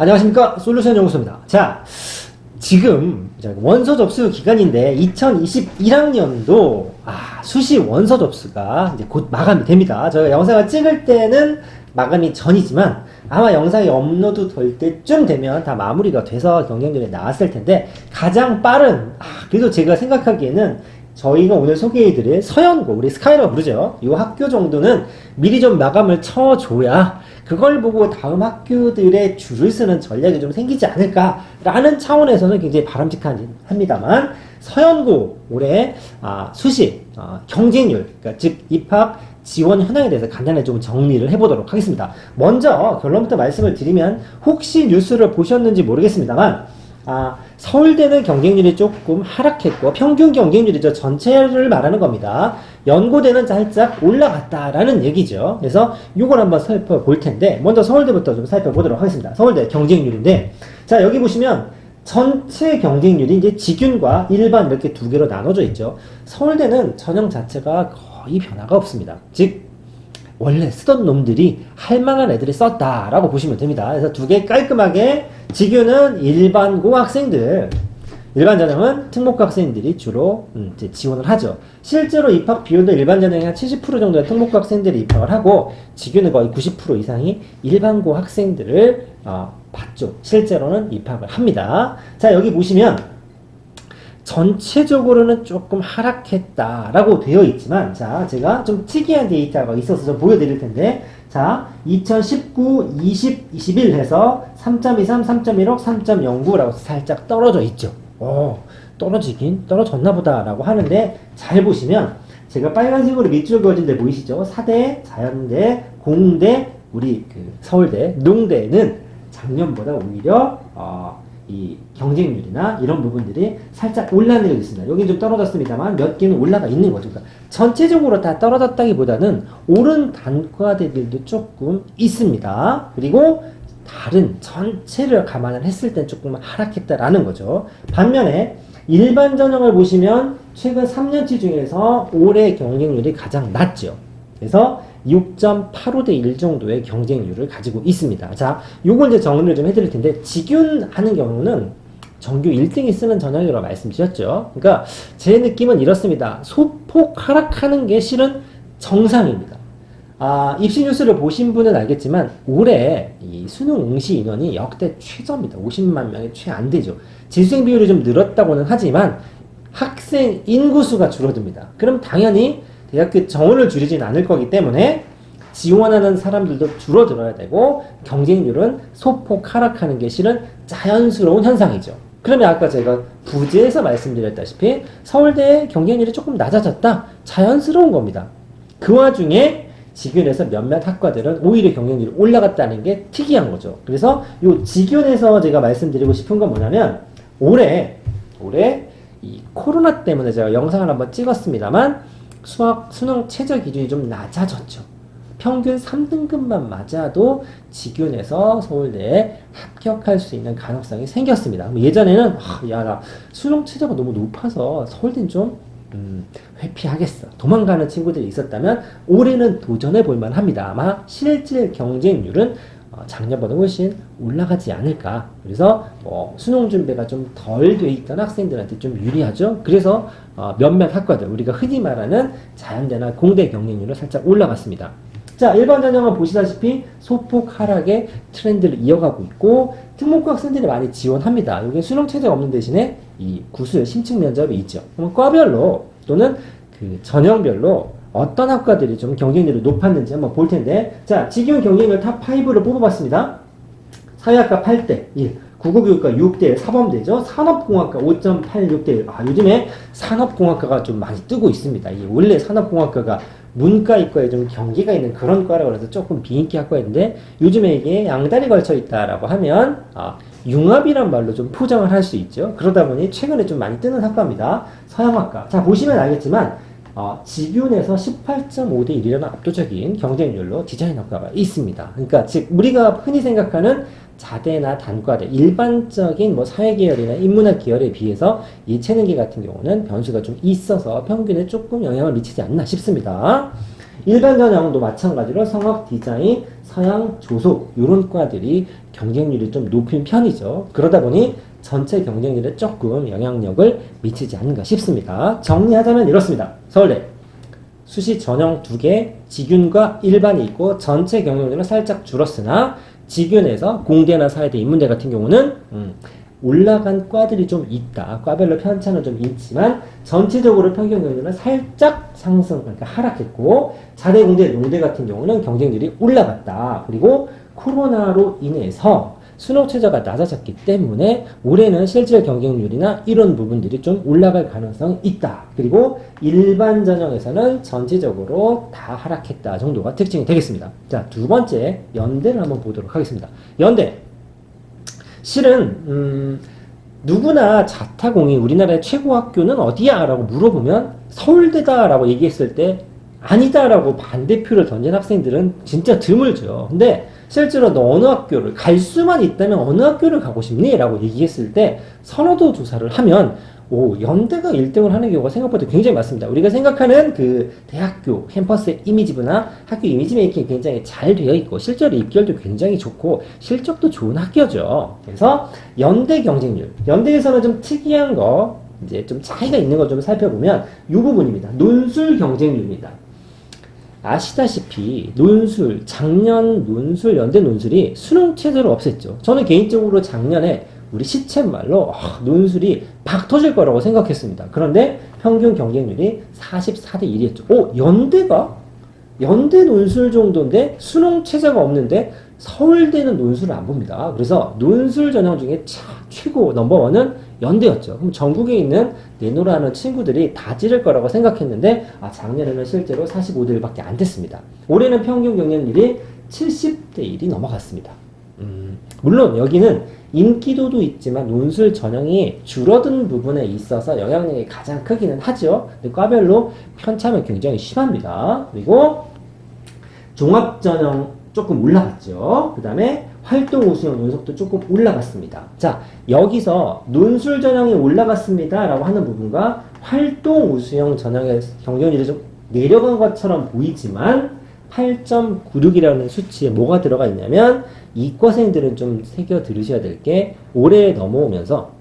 안녕하십니까, 솔루션 연구소입니다. 자, 지금 원서 접수 기간인데 2021학년도 수시 원서 접수가 이제 곧 마감이 됩니다. 저희가 영상을 찍을 때는 마감이 전이지만 아마 영상이 업로드 될 때쯤 되면 다 마무리가 돼서 경쟁률에 나왔을 텐데, 가장 빠른, 그래도 제가 생각하기에는 저희가 오늘 소개해드릴 서연고, 우리 스카이라고 부르죠. 이 학교 정도는 미리 좀 마감을 쳐줘야 그걸 보고 다음 학교들의 줄을 서는 전략이 좀 생기지 않을까라는 차원에서는 굉장히 바람직합니다만, 서연고 올해 수시 경쟁률, 그러니까 즉 입학 지원 현황에 대해서 간단히 좀 정리를 해보도록 하겠습니다. 먼저 결론부터 말씀을 드리면, 혹시 뉴스를 보셨는지 모르겠습니다만 서울대는 경쟁률이 조금 하락했고, 평균 경쟁률이죠. 전체를 말하는 겁니다. 연고대는 살짝 올라갔다라는 얘기죠. 그래서 이걸 한번 살펴볼 텐데, 먼저 서울대부터 좀 살펴보도록 하겠습니다. 서울대 경쟁률인데, 자, 여기 보시면 전체 경쟁률이 이제 직윤과 일반 이렇게 두 개로 나눠져 있죠. 서울대는 전형 자체가 거의 변화가 없습니다. 즉 원래 쓰던 놈들이 할 만한 애들이 썼다라고 보시면 됩니다. 그래서 두 개 깔끔하게, 직윤은 일반고 학생들, 일반 전형은 특목고 학생들이 주로 이제 지원을 하죠. 실제로 입학 비율도 일반 전형이 한 70% 정도의 특목고 학생들이 입학을 하고, 직윤은 거의 90% 이상이 일반고 학생들을 받죠. 실제로는 입학을 합니다. 자, 여기 보시면 전체적으로는 조금 하락했다라고 되어 있지만, 자, 제가 좀 특이한 데이터가 있어서 좀 보여드릴 텐데, 자, 2019, 20, 21 해서 3.23, 3.16, 3.09라고 살짝 떨어져 있죠. 떨어지긴 떨어졌나 보다라고 하는데, 잘 보시면 제가 빨간색으로 밑줄 그어진 데 보이시죠? 사대, 자연대, 공대, 우리 서울대, 농대는 작년보다 오히려 이 경쟁률이나 이런 부분들이 살짝 올라내리고 있습니다. 여기 좀 떨어졌습니다만 몇 개는 올라가 있는 거죠. 그러니까 전체적으로 다 떨어졌다기보다는 오른 단과대들도 조금 있습니다. 그리고 다른 전체를 감안을 했을 땐 조금 하락했다라는 거죠. 반면에 일반 전형을 보시면 최근 3년치 중에서 올해 경쟁률이 가장 낮죠. 그래서 6.85대 1 정도의 경쟁률을 가지고 있습니다. 자, 요걸 이제 정리를 좀 해드릴 텐데, 직윤 하는 경우는 정규 1등이 쓰는 전형이라고 말씀드렸죠. 그러니까 제 느낌은 이렇습니다. 소폭 하락하는 게 실은 정상입니다. 입시 뉴스를 보신 분은 알겠지만 올해 이 수능 응시 인원이 역대 최저입니다. 50만 명이 채 안 되죠. 재수생 비율이 좀 늘었다고는 하지만 학생 인구수가 줄어듭니다. 그럼 당연히 대학교 정원을 줄이진 않을 거기 때문에 지원하는 사람들도 줄어들어야 되고, 경쟁률은 소폭 하락하는 게 실은 자연스러운 현상이죠. 그러면 아까 제가 부제에서 말씀드렸다시피 서울대의 경쟁률이 조금 낮아졌다, 자연스러운 겁니다. 그 와중에 직윤에서 몇몇 학과들은 오히려 경쟁률이 올라갔다는 게 특이한 거죠. 그래서 이 직윤에서 제가 말씀드리고 싶은 건 뭐냐면, 올해 이 코로나 때문에 제가 영상을 한번 찍었습니다만 수능 최저 기준이 좀 낮아졌죠. 평균 3등급만 맞아도 직윤에서 서울대에 합격할 수 있는 가능성이 생겼습니다. 예전에는 나 수능 최저가 너무 높아서 서울대는 좀 회피하겠어, 도망가는 친구들이 있었다면 올해는 도전해 볼만 합니다. 아마 실질 경쟁률은 작년보다 훨씬 올라가지 않을까. 그래서 수능 준비가 좀 덜 돼 있던 학생들한테 좀 유리하죠. 그래서 몇몇 학과들, 우리가 흔히 말하는 자연대나 공대 경쟁률은 살짝 올라갔습니다. 자, 일반 전형은 보시다시피 소폭 하락의 트렌드를 이어가고 있고, 특목고 학생들이 많이 지원합니다. 여기 수능 최저가 없는 대신에 이 구술 심층 면접이 있죠. 그럼 과별로 또는 전형별로 어떤 학과들이 좀 경쟁률이 높았는지 한번 볼 텐데, 자, 직윤 경쟁률 탑5를 뽑아봤습니다. 사회학과 8대 1, 국어교육과 6대 1, 사범대죠. 산업공학과 5.86대 1. 요즘에 산업공학과가 좀 많이 뜨고 있습니다. 원래 산업공학과가 문과, 이과에 좀 경계가 있는 그런 과라고 해서 조금 비인기 학과인데, 요즘에 이게 양다리 걸쳐 있다라고 하면 융합이란 말로 좀 포장을 할 수 있죠. 그러다 보니 최근에 좀 많이 뜨는 학과입니다. 서양학과. 자, 보시면 알겠지만 직윤에서 18.5대 1이라는 압도적인 경쟁률로 디자인학과가 있습니다. 그러니까 즉 우리가 흔히 생각하는 자대나 단과대, 일반적인 사회계열이나 인문학 계열에 비해서 예체능계 같은 경우는 변수가 좀 있어서 평균에 조금 영향을 미치지 않나 싶습니다. 일반 전형도 마찬가지로 성악, 디자인, 서양, 조속 이런 과들이 경쟁률이 좀 높은 편이죠. 그러다 보니 전체 경쟁률에 조금 영향력을 미치지 않는가 싶습니다. 정리하자면 이렇습니다. 서울대 수시 전형 2개, 직윤과 일반이 있고 전체 경쟁률은 살짝 줄었으나 직윤에서 공대나 사회대, 인문대 같은 경우는 올라간 과들이 좀 있다. 과별로 편차는 좀 있지만 전체적으로 평균 경쟁률은 살짝 상승, 그러니까 하락했고 자대, 공대, 농대 같은 경우는 경쟁률이 올라갔다. 그리고 코로나로 인해서 수능 최저가 낮아졌기 때문에 올해는 실질 경쟁률이나 이런 부분들이 좀 올라갈 가능성이 있다. 그리고 일반 전형에서는 전체적으로 다 하락했다 정도가 특징이 되겠습니다. 자, 두 번째 연대를 한번 보도록 하겠습니다. 연대. 실은 누구나 자타공인 우리나라의 최고 학교는 어디야? 라고 물어보면 서울대다라고 얘기했을 때 아니다라고 반대표를 던진 학생들은 진짜 드물죠. 근데 실제로 너 어느 학교를 갈 수만 있다면 어느 학교를 가고 싶니? 라고 얘기했을 때 선호도 조사를 하면 연대가 1등을 하는 경우가 생각보다 굉장히 많습니다. 우리가 생각하는 그 대학교 캠퍼스의 이미지부나 학교 이미지 메이킹이 굉장히 잘 되어 있고 실제로 입결도 굉장히 좋고 실적도 좋은 학교죠. 그래서 연대 경쟁률, 연대에서는 좀 특이한 거 이제 좀 차이가 있는 걸 좀 살펴보면 이 부분입니다. 논술 경쟁률입니다. 아시다시피 논술, 작년 논술, 연대 논술이 수능 체제로 없앴죠. 저는 개인적으로 작년에 우리 시쳇말로 논술이 박 터질 거라고 생각했습니다. 그런데 평균 경쟁률이 44대 1이었죠. 연대 논술 정도인데 수능 체제가 없는데 서울대는 논술을 안 봅니다. 그래서 논술 전형 중에 최고 넘버원은 연대였죠. 그럼 전국에 있는 내노라는 친구들이 다 찌를 거라고 생각했는데 작년에는 실제로 45대 1밖에 안 됐습니다. 올해는 평균 경쟁률이 70대 1이 넘어갔습니다. 물론 여기는 인기도도 있지만 논술 전형이 줄어든 부분에 있어서 영향력이 가장 크기는 하죠. 근데 과별로 편차는 굉장히 심합니다. 그리고 종합전형 조금 올라갔죠. 그 다음에 활동 우수형 논술도 조금 올라갔습니다. 자, 여기서 논술 전형이 올라갔습니다 라고 하는 부분과 활동 우수형 전형의 경쟁률이 좀 내려간 것처럼 보이지만 8.96이라는 수치에 뭐가 들어가 있냐면 이과생들은 좀 새겨 들으셔야 될 게 올해 넘어오면서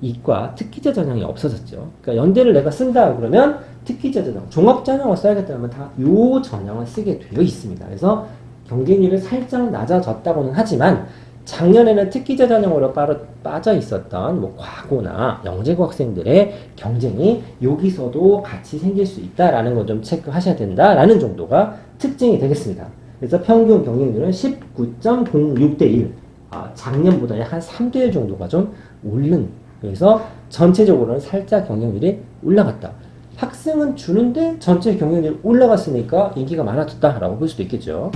이과 특기자 전형이 없어졌죠. 그러니까 연대를 내가 쓴다 그러면 특기자 전형, 종합 전형을 써야겠다면 다 요 전형을 쓰게 되어 있습니다. 그래서 경쟁률이 살짝 낮아졌다고는 하지만 작년에는 특기자 전형으로 빠져 있었던 뭐 과고나 영재고 학생들의 경쟁이 여기서도 같이 생길 수 있다라는 걸 좀 체크하셔야 된다라는 정도가 특징이 되겠습니다. 그래서 평균 경쟁률은 19.06대 1. 작년보다 약 한 3대 1 정도가 좀 오른. 그래서 전체적으로는 살짝 경쟁률이 올라갔다. 학생은 주는데 전체 경쟁률이 올라갔으니까 인기가 많아졌다라고 볼 수도 있겠죠.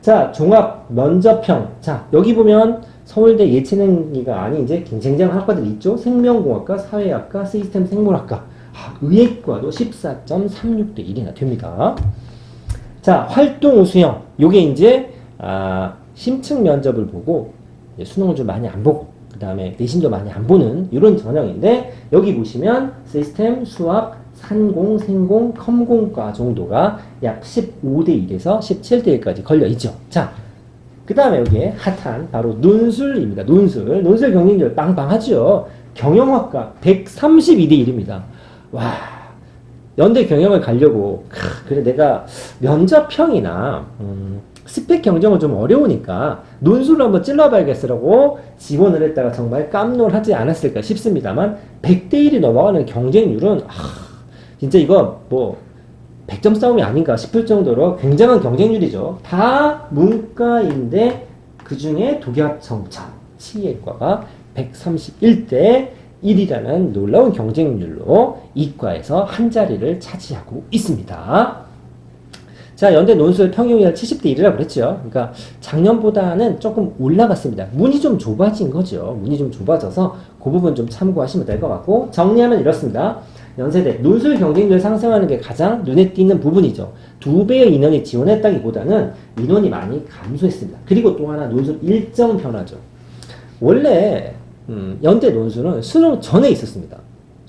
자, 종합 면접형. 자, 여기 보면 서울대 예체능이가 아닌 이제 경쟁장 학과들이 있죠. 생명공학과, 사회학과, 시스템 생물학과. 의예과도 14.36대 1이나 됩니다. 자, 활동 우수형. 요게 이제 심층 면접을 보고 수능을 좀 많이 안 보고 그 다음에 내신도 많이 안 보는 이런 전형인데 여기 보시면 시스템, 수학, 산공, 생공, 컴공과 정도가 약 15대 1에서 17대 1까지 걸려 있죠. 자, 그 다음에 여기에 핫한 바로 논술입니다. 논술 경쟁률 빵빵하죠. 경영학과 132대 1입니다. 와, 연대 경영을 가려고 그래 내가 면접형이나 스펙 경쟁은 좀 어려우니까 논술을 한번 찔러봐야겠으라고 지원을 했다가 정말 깜놀하지 않았을까 싶습니다만 100대 1이 넘어가는 경쟁률은 진짜 이거 뭐 100점 싸움이 아닌가 싶을 정도로 굉장한 경쟁률이죠. 다 문과인데 그 중에 독약정참 치의과가 131대 1이라는 놀라운 경쟁률로 이과에서 한 자리를 차지하고 있습니다. 자, 연대 논술 평균이 70대 1이라고 그랬죠. 그러니까 작년보다는 조금 올라갔습니다. 문이 좀 좁아진 거죠. 문이 좀 좁아져서 그 부분 좀 참고하시면 될 것 같고 정리하면 이렇습니다. 연세대 논술 경쟁률 상승하는 게 가장 눈에 띄는 부분이죠. 2배의 인원이 지원했다기보다는 인원이 많이 감소했습니다. 그리고 또 하나 논술 일정 변화죠. 원래 연대 논술은 수능 전에 있었습니다.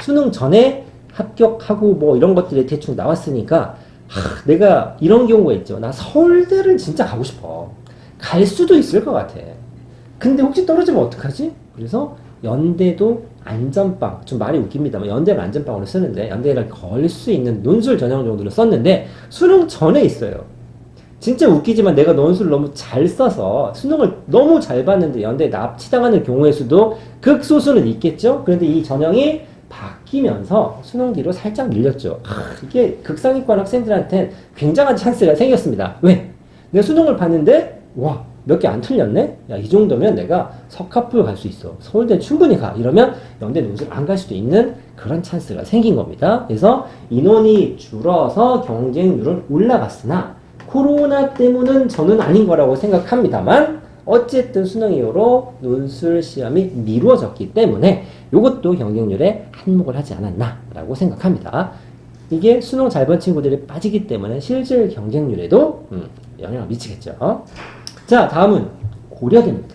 수능 전에 합격하고 뭐 이런 것들이 대충 나왔으니까 내가 이런 경우가 있죠. 나 서울대를 진짜 가고 싶어. 갈 수도 있을 것 같아. 근데 혹시 떨어지면 어떡하지? 그래서 연대도 안전빵, 좀 말이 웃깁니다만 연대를 안전빵으로 쓰는데 연대를 걸 수 있는 논술 전형 정도로 썼는데 수능 전에 있어요. 진짜 웃기지만 내가 논술을 너무 잘 써서 수능을 너무 잘 봤는데 연대에 납치당하는 경우의 수도 극소수는 있겠죠? 그런데 이 전형이 바뀌면서 수능 뒤로 살짝 밀렸죠. 이게 극상위권 학생들한테는 굉장한 찬스가 생겼습니다. 왜? 내가 수능을 봤는데 와, 몇 개 안 틀렸네? 야, 이 정도면 내가 석합부에 갈 수 있어. 서울대 충분히 가. 이러면 연대 논술 안 갈 수도 있는 그런 찬스가 생긴 겁니다. 그래서 인원이 줄어서 경쟁률은 올라갔으나 코로나 때문은 저는 아닌 거라고 생각합니다만 어쨌든 수능 이후로 논술 시험이 미뤄졌기 때문에 이것도 경쟁률에 한몫을 하지 않았나라고 생각합니다. 이게 수능 잘 본 친구들이 빠지기 때문에 실질 경쟁률에도 영향을 미치겠죠. 자, 다음은 고려대입니다.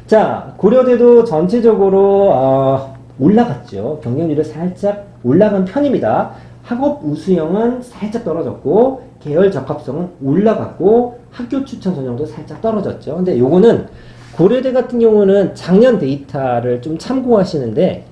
자, 고려대도 전체적으로 올라갔죠. 경쟁률이 살짝 올라간 편입니다. 학업 우수형은 살짝 떨어졌고 계열 적합성은 올라갔고 학교 추천 전형도 살짝 떨어졌죠. 근데 요거는 고려대 같은 경우는 작년 데이터를 좀 참고하시는데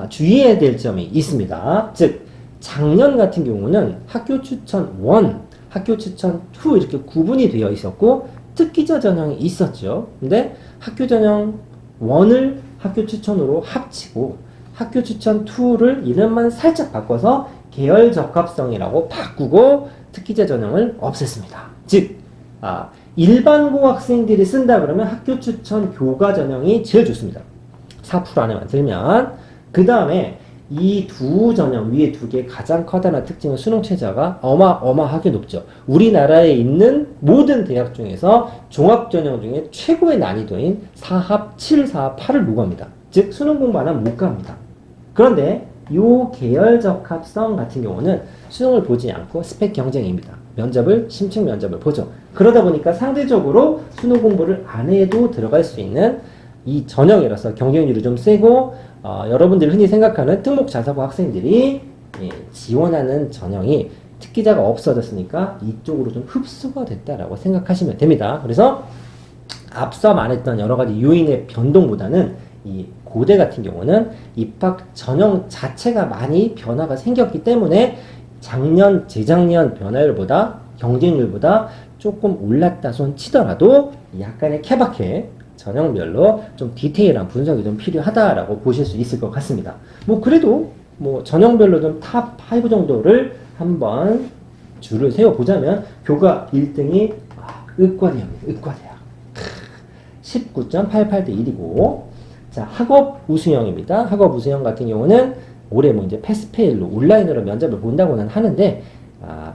주의해야 될 점이 있습니다. 즉 작년 같은 경우는 학교 추천 1, 학교 추천 2 이렇게 구분이 되어 있었고 특기자 전형이 있었죠. 근데 학교 전형 1을 학교 추천으로 합치고 학교 추천 2를 이름만 살짝 바꿔서 계열 적합성이라고 바꾸고 특기자 전형을 없앴습니다. 즉 일반고 학생들이 쓴다 그러면 학교 추천 교과 전형이 제일 좋습니다. 4% 안에만 들면 그 다음에 이 두 전형 위에 두 개 가장 커다란 특징은 수능 최저가 어마어마하게 높죠. 우리나라에 있는 모든 대학 중에서 종합 전형 중에 최고의 난이도인 4합, 7, 4합, 8을 요구합니다. 즉 수능 공부 안 하면 못 갑니다. 그런데 이 계열 적합성 같은 경우는 수능을 보지 않고 스펙 경쟁입니다. 심층 면접을 보죠. 그러다 보니까 상대적으로 수능 공부를 안 해도 들어갈 수 있는 이 전형이라서 경쟁률이 좀 세고 여러분들이 흔히 생각하는 특목 자사고 학생들이 지원하는 전형이 특기자가 없어졌으니까 이쪽으로 좀 흡수가 됐다라고 생각하시면 됩니다. 그래서 앞서 말했던 여러 가지 요인의 변동보다는 이 고대 같은 경우는 입학 전형 자체가 많이 변화가 생겼기 때문에 작년, 재작년 변화율보다 경쟁률보다 조금 올랐다 손 치더라도 약간의 케바케 전형별로 좀 디테일한 분석이 좀 필요하다라고 보실 수 있을 것 같습니다. 그래도 전형별로 좀 탑 5 정도를 한번 줄을 세워보자면 교과 1등이 의과대학입니다. 의과대학 19.88대 1이고 자, 학업 우수형입니다. 학업 우수형 같은 경우는 올해 이제 패스페일로 온라인으로 면접을 본다고는 하는데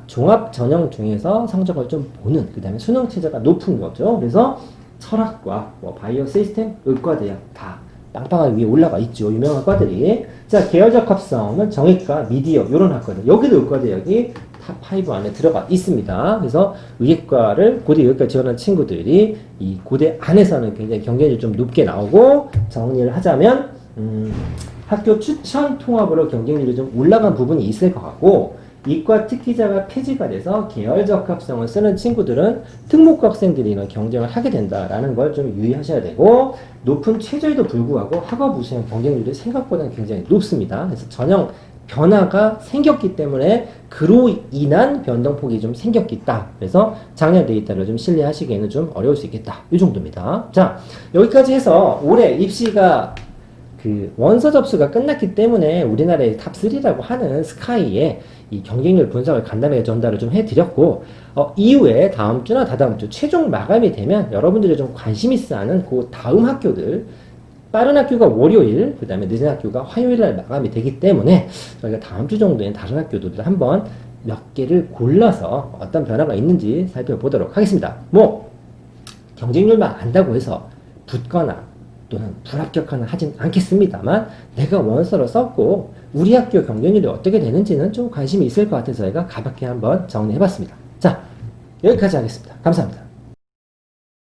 종합 전형 중에서 성적을 좀 보는 그 다음에 수능 체제가 높은 거죠. 그래서 철학과 바이오 시스템, 의과대학 다 빵빵하게 위에 올라가 있죠. 유명한 과들이. 자, 계열적 합성은 정외과, 미디어 이런 학과들. 여기도 의과대학이 탑5 안에 들어가 있습니다. 그래서 의예과를 고대 의예과 지원한 친구들이 이 고대 안에서는 굉장히 경쟁률이 좀 높게 나오고 정리를 하자면 학교 추천 통합으로 경쟁률이 좀 올라간 부분이 있을 것 같고 이과 특기자가 폐지가 돼서 계열적 합성을 쓰는 친구들은 특목고 학생들이 이런 경쟁을 하게 된다라는 걸 좀 유의하셔야 되고 높은 최저에도 불구하고 학업 우수형 경쟁률이 생각보다는 굉장히 높습니다. 그래서 전형 변화가 생겼기 때문에 그로 인한 변동폭이 좀 생겼겠다. 그래서 작년 데이터를 좀 신뢰하시기에는 좀 어려울 수 있겠다. 이 정도입니다. 자, 여기까지 해서 올해 입시가 원서 접수가 끝났기 때문에 우리나라의 탑3라고 하는 스카이에 이 경쟁률 분석을 간단하게 전달을 좀 해드렸고 이후에 다음 주나 다다음 주 최종 마감이 되면 여러분들이 좀 관심 있어 하는 그 다음 학교들 빠른 학교가 월요일 그 다음에 늦은 학교가 화요일날 마감이 되기 때문에 저희가 다음 주 정도엔 다른 학교들을 한번 몇 개를 골라서 어떤 변화가 있는지 살펴보도록 하겠습니다. 경쟁률만 안다고 해서 붙거나 또는 불합격하는 하진 않겠습니다만 내가 원서를 썼고 우리 학교 경쟁률이 어떻게 되는지는 좀 관심이 있을 것 같아서 저희가 가볍게 한번 정리해봤습니다. 자, 여기까지 하겠습니다. 감사합니다.